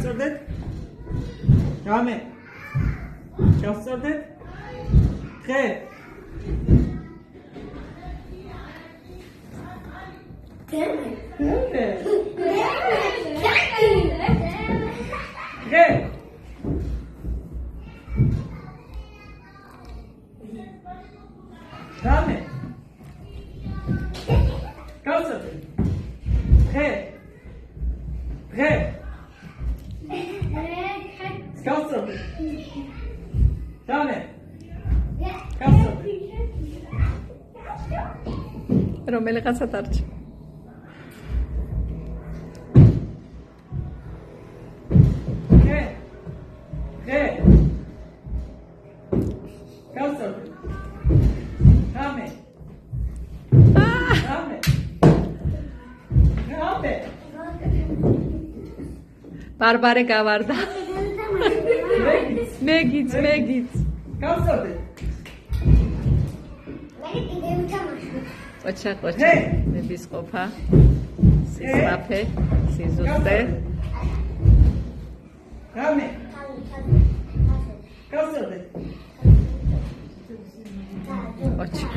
გავსწორდეთ. რამე. გავსწორდეთ. დღე. დღე. რამე. გავსწორდეთ. დღე. დღე. გავსწორდეთ. რამე. გავსწორდეთ. რომელიღაცა დარჩა. დღე. დღე. გავსწორდეთ. რამე. რამე. რამე. ბარბარე გავარდა. მეგიც. გავსწორდეთ. ოჩა, ნების ყოფა. სისწრაფე, სიზუსტე. რამე. გავსწორდეთ. ოჩა.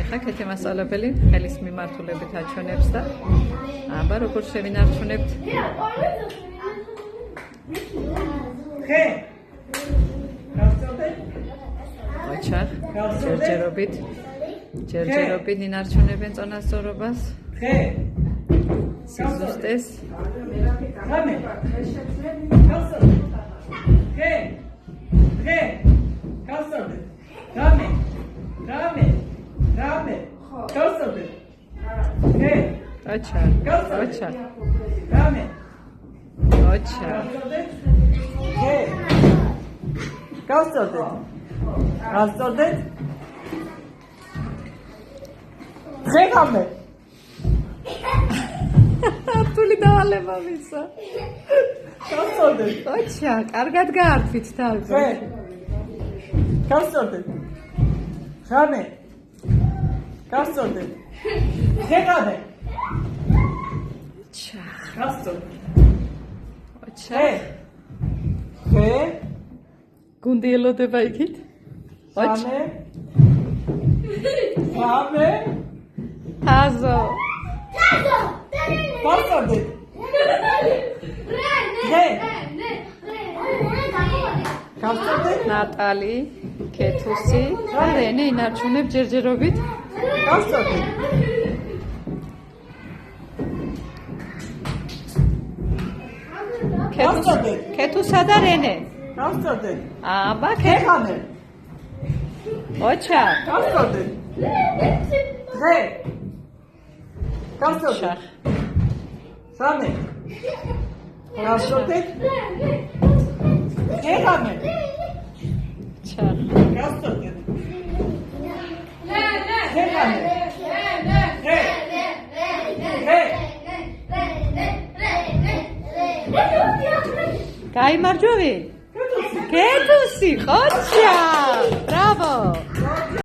ეხლა ქეთე მასწავლებელი ხელის მიმართულებით აჩვენებს და აბა როგორ შევინარჩუნებთ. დღე. გავსწორდეთ. ოჩა, ჯერჯერობით ინარჩუნებენ წონასწორობას. დღე. სიზუსტეს. რამე. გავსწორდეთ. დღე. დღე. გავსწორდეთ. რამე. რამე. რამე. გავსწორდეთ. დღე. ოჩა. რამე. ოჩა. დღე. გავსწორდეთ. გავსწორდეთ. დღე რამე. თული დავალება მისა. გავსწორდეთ. ოჩა, კარგად გაართვით თავს. დღე. გავსწორდეთ. რამე. გავსწორდეთ. დღე რამე. ოჩა. გავსწორდეთ. ოჩა. დღე. გუნდი ელოდება იქით. ოჩა. რამე. თაზო. გავსწორდეთ. დღე. გავსწორდეთ. ნატალი, ქეთუსი და რენე ინარჩუნებ ჯერჯერობით. გავსწორდეთ. ქეთუსა და რენე. გავსწორდეთ. აბა ქეთამე. ოჩა. გავსწორდეთ. დღე. გავსწორდეთ. რამე. გავსწორდეთ. ქეთამე. ოჩა. გავსწორდეთ. ქეთამე. დღე. გაიმარჯვები? ქეთუსი, ხოჩა. ბრავო.